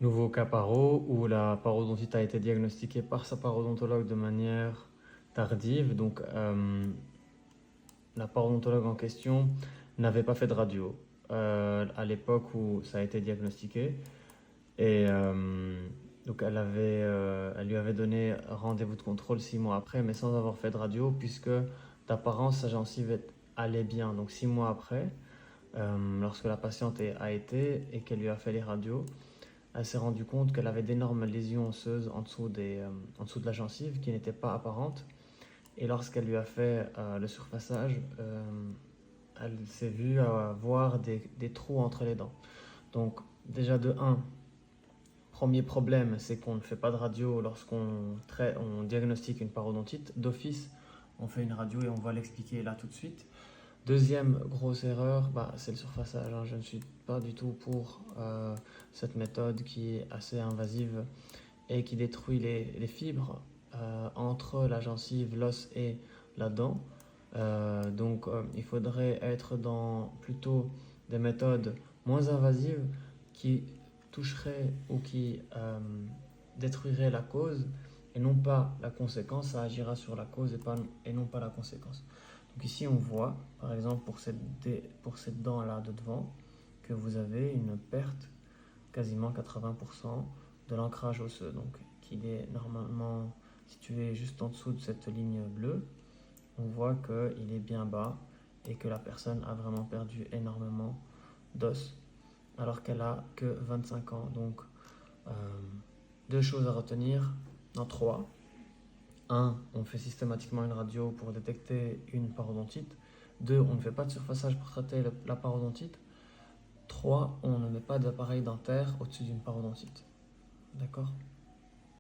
Nouveau cas paro où la parodontite a été diagnostiquée par sa parodontologue de manière tardive. Donc, la parodontologue en question n'avait pas fait de radio à l'époque où ça a été diagnostiqué. Et donc, elle lui avait donné rendez-vous de contrôle 6 mois après, mais sans avoir fait de radio, puisque d'apparence, sa gencive allait bien. Donc, 6 mois après, lorsque la patiente a été et qu'elle lui a fait les radios, elle s'est rendue compte qu'elle avait d'énormes lésions osseuses en dessous de la gencive qui n'étaient pas apparentes. Et lorsqu'elle lui a fait le surfaçage, elle s'est vue avoir des trous entre les dents. Donc déjà de un, premier problème, c'est qu'on ne fait pas de radio on diagnostique une parodontite. D'office, on fait une radio et on va l'expliquer là tout de suite. Deuxième grosse erreur, c'est le surfaçage, hein. Je ne suis pas du tout pour cette méthode qui est assez invasive et qui détruit les fibres entre la gencive, l'os et la dent. Donc il faudrait être dans plutôt des méthodes moins invasives qui toucheraient ou qui détruiraient la cause et non pas la conséquence. Ça agira sur la cause et non pas la conséquence. Donc ici on voit par exemple pour cette dent là de devant que vous avez une perte quasiment 80% de l'ancrage osseux, donc qu'il est normalement situé juste en dessous de cette ligne bleue. On voit qu'il est bien bas et que la personne a vraiment perdu énormément d'os alors qu'elle a que 25 ans. Donc euh, deux choses à retenir, non trois. Un, on fait systématiquement une radio pour détecter une parodontite. Deux, on ne fait pas de surfaçage pour traiter la parodontite. Trois, on ne met pas d'appareil dentaire au-dessus d'une parodontite. D'accord?